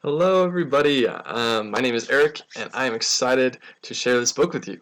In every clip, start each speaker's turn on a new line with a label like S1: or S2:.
S1: Hello, everybody. My name is Eric, and I am excited to share this book with you,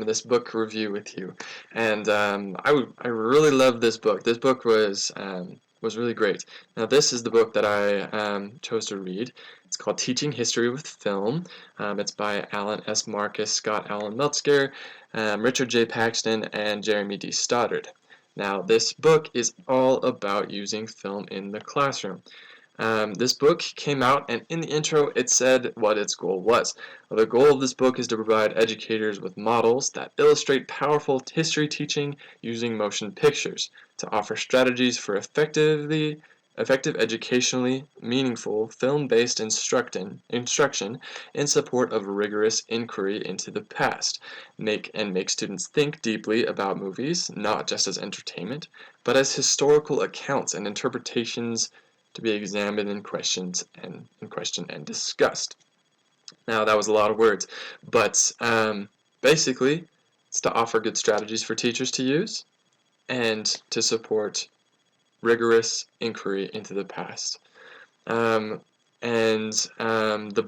S1: this book review with you. And I really love this book. This book was really great. Now, this is the book that I chose to read. It's called Teaching History with Film. It's by Alan S. Marcus, Scott Allen Metzger, Richard J. Paxton, and Jeremy D. Stoddard. Now, this book is all about using film in the classroom. This book came out, and in the intro it said what its goal was. Well, the goal of this book is to provide educators with models that illustrate powerful history teaching using motion pictures, to offer strategies for effective educationally meaningful film-based instruction in support of rigorous inquiry into the past, make students think deeply about movies, not just as entertainment, but as historical accounts and interpretations to be examined and questioned and discussed. Now that was a lot of words, but basically it's to offer good strategies for teachers to use and to support rigorous inquiry into the past. The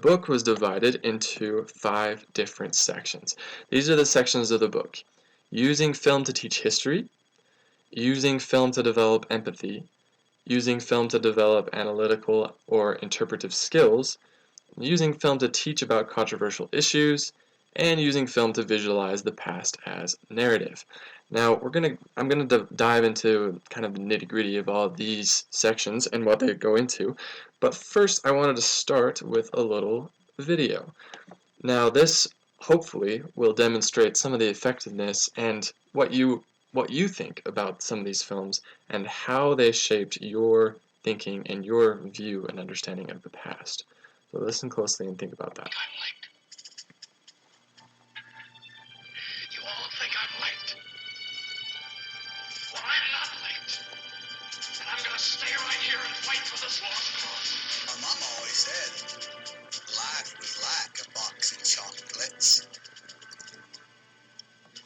S1: book was divided into 5 different sections. These are the sections of the book: using film to teach history, using film to develop empathy, using film to develop analytical or interpretive skills, using film to teach about controversial issues, and using film to visualize the past as narrative. Now I'm gonna dive into kind of the nitty-gritty of all of these sections and what they go into, but first I wanted to start with a little video. Now this hopefully will demonstrate some of the effectiveness and what you think about some of these films and how they shaped your thinking and your view and understanding of the past. So listen closely and think about that.
S2: I'm late. You all think I'm late. Well, I'm not late. And I'm gonna stay right here and fight for this lost cause.
S3: My mom always said life was like a box of chocolates.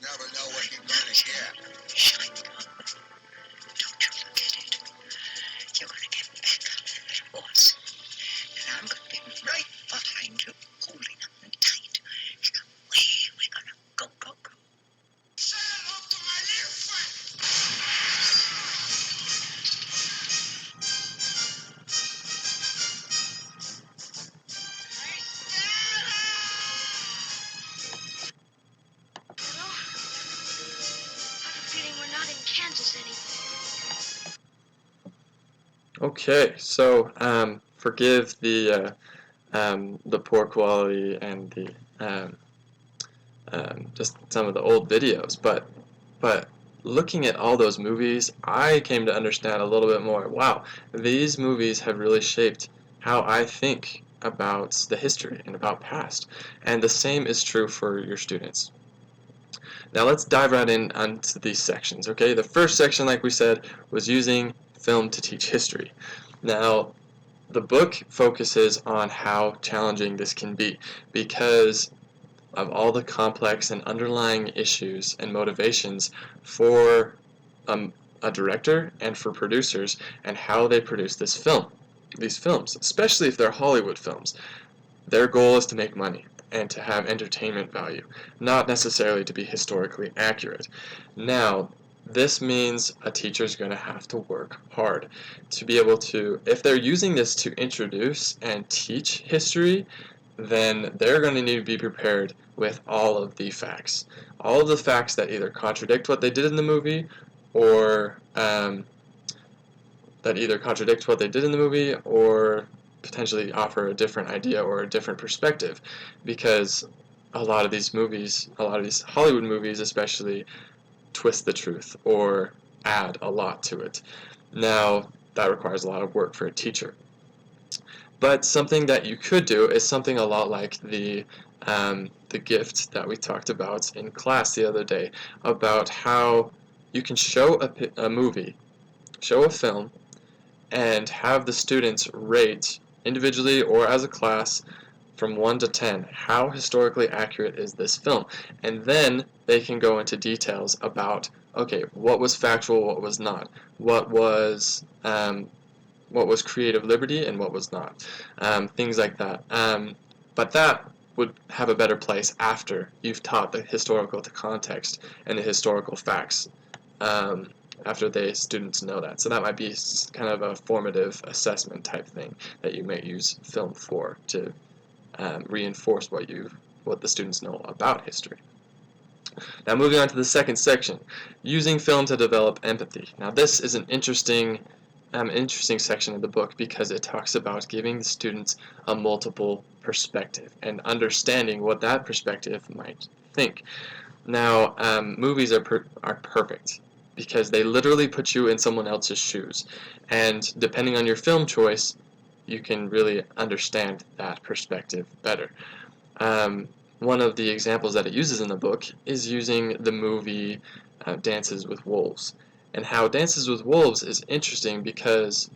S3: Never know what you're gonna get.
S2: Shine on. Don't you forget it. You're gonna get back on that horse. And I'm gonna be right behind you, holding on tight. And away we're gonna go, go, go. Say hello to my little friend. Hello? I have a feeling we're not in Kansas anymore.
S1: Okay, so forgive the poor quality and the just some of the old videos, but looking at all those movies, I came to understand a little bit more. Wow, these movies have really shaped how I think about the history and about past, and the same is true for your students. Now let's dive right in onto these sections, okay? The first section, like we said, was using film to teach history. Now, the book focuses on how challenging this can be because of all the complex and underlying issues and motivations for a director and for producers and how they produce these films, especially if they're Hollywood films. Their goal is to make money and to have entertainment value, not necessarily to be historically accurate. Now, this means a teacher is going to have to work hard to be able to, if they're using this to introduce and teach history, then they're going to need to be prepared with all of the facts. All of the facts that either contradict what they did in the movie or potentially offer a different idea or a different perspective, because a lot of these Hollywood movies especially, twist the truth or add a lot to it. Now, that requires a lot of work for a teacher. But something that you could do is something a lot like the gift that we talked about in class the other day, about how you can show a movie, show a film, and have the students rate individually or as a class from 1 to 10 how historically accurate is this film, and then they can go into details about, okay, what was factual, what was not, what was what was creative liberty and what was not, things like that. But that would have a better place after you've taught the historical context and the historical facts, after the students know that. So that might be kind of a formative assessment type thing that you may use film for, to reinforce what the students know about history. Now moving on to the second section, using film to develop empathy. Now this is an interesting section of the book because it talks about giving the students a multiple perspective and understanding what that perspective might think. Now, movies are perfect because they literally put you in someone else's shoes, and depending on your film choice, you can really understand that perspective better. One of the examples that it uses in the book is using the movie Dances with Wolves, and how Dances with Wolves is interesting because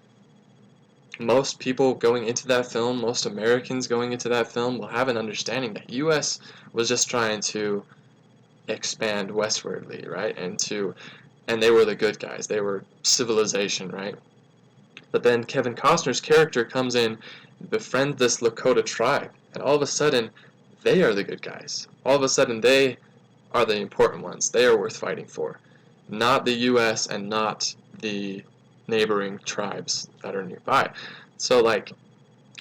S1: most people going into that film, most Americans going into that film, will have an understanding that U.S. was just trying to expand westwardly, right? And they were the good guys. They were civilization, right? But then Kevin Costner's character comes in, befriends this Lakota tribe, and all of a sudden, they are the good guys. All of a sudden, they are the important ones. They are worth fighting for, not the U.S. and not the neighboring tribes that are nearby. So, like,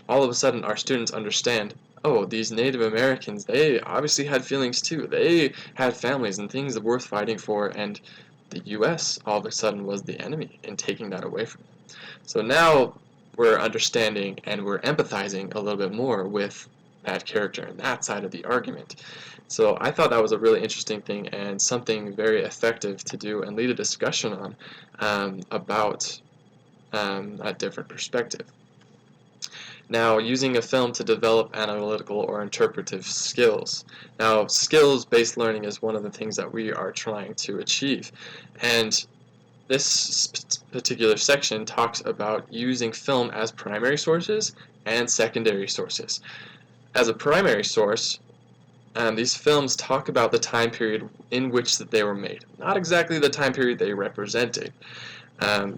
S1: all of a sudden, our students understand, oh, these Native Americans, they obviously had feelings too. They had families and things that were worth fighting for, and the U.S. all of a sudden was the enemy in taking that away from them. So now we're understanding and we're empathizing a little bit more with that character and that side of the argument. So I thought that was a really interesting thing and something very effective to do and lead a discussion on, about a different perspective. Now, using a film to develop analytical or interpretive skills. Now, skills-based learning is one of the things that we are trying to achieve. And this particular section talks about using film as primary sources and secondary sources. As a primary source, these films talk about the time period in which that they were made, not exactly the time period they represented,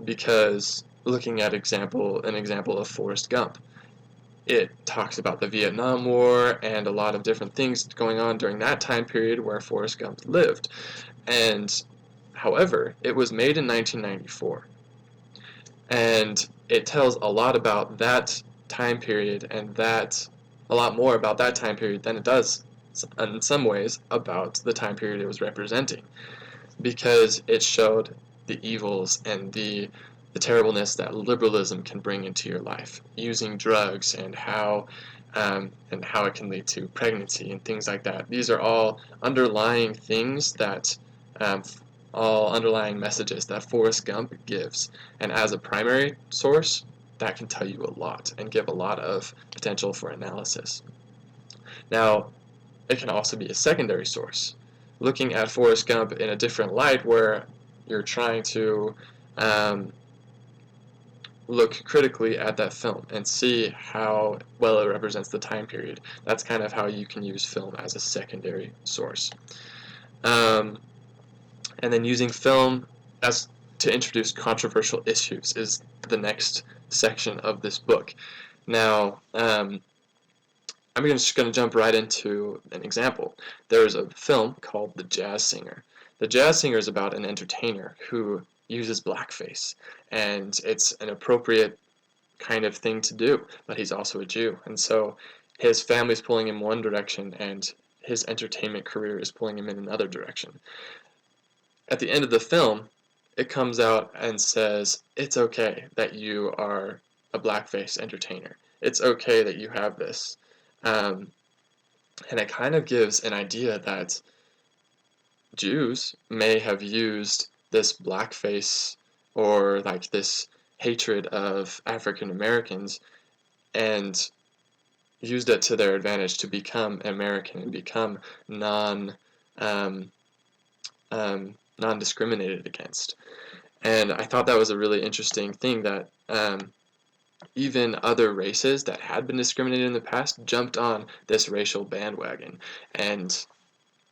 S1: because looking at an example of Forrest Gump, it talks about the Vietnam War and a lot of different things going on during that time period where Forrest Gump lived. And however, it was made in 1994, and it tells a lot about that time period and a lot more about that time period than it does in some ways about the time period it was representing, because it showed the evils and the terribleness that liberalism can bring into your life, using drugs and how it can lead to pregnancy and things like that. These are all underlying things that all underlying messages that Forrest Gump gives. And as a primary source, that can tell you a lot and give a lot of potential for analysis. Now, it can also be a secondary source, looking at Forrest Gump in a different light where you're trying to look critically at that film and see how well it represents the time period. That's kind of how you can use film as a secondary source. And then using film as to introduce controversial issues is the next section of this book. Now, I'm just going to jump right into an example. There's a film called The Jazz Singer. The Jazz Singer is about an entertainer who uses blackface, and it's an appropriate kind of thing to do, but he's also a Jew, and so his family's pulling him one direction, and his entertainment career is pulling him in another direction. At the end of the film, it comes out and says, it's okay that you are a blackface entertainer. It's okay that you have this. And it kind of gives an idea that Jews may have used this blackface or like this hatred of African Americans and used it to their advantage to become American and become non-discriminated against. And I thought that was a really interesting thing that even other races that had been discriminated in the past jumped on this racial bandwagon, and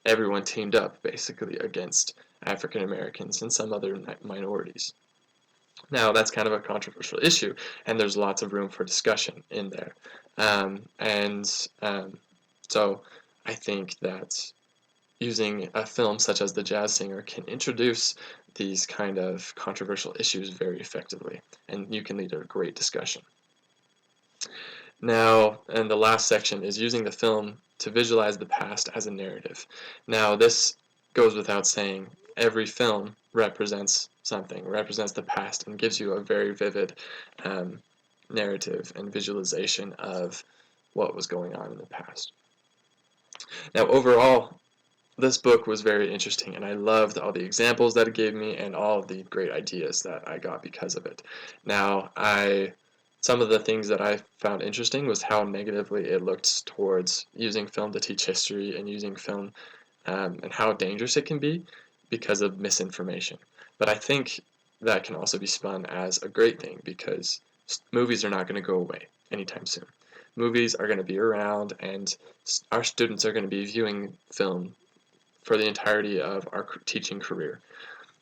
S1: everyone teamed up basically against African Americans and some other minorities. Now, that's kind of a controversial issue, and there's lots of room for discussion in there. So I think that using a film such as The Jazz Singer can introduce these kind of controversial issues very effectively, and you can lead a great discussion. Now, and the last section is using the film to visualize the past as a narrative. Now, this goes without saying. Every film represents something, represents the past, and gives you a very vivid narrative and visualization of what was going on in the past. Now, overall, this book was very interesting, and I loved all the examples that it gave me and all of the great ideas that I got because of it. Now, some of the things that I found interesting was how negatively it looked towards using film to teach history and using film and how dangerous it can be because of misinformation. But I think that can also be spun as a great thing because movies are not going to go away anytime soon. Movies are going to be around, and our students are going to be viewing film for the entirety of our teaching career.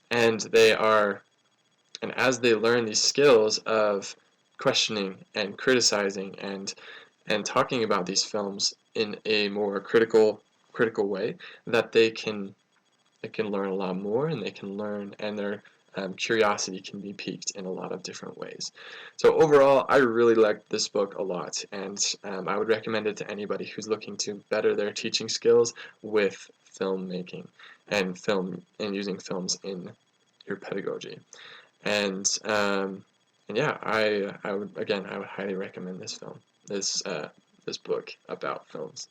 S1: And as they learn these skills of questioning and criticizing and talking about these films in a more critical way, that they can learn a lot more, and they can learn, and their curiosity can be piqued in a lot of different ways. So overall, I really liked this book a lot, and I would recommend it to anybody who's looking to better their teaching skills with filmmaking and using films in your pedagogy. And yeah, I would highly recommend this book about films.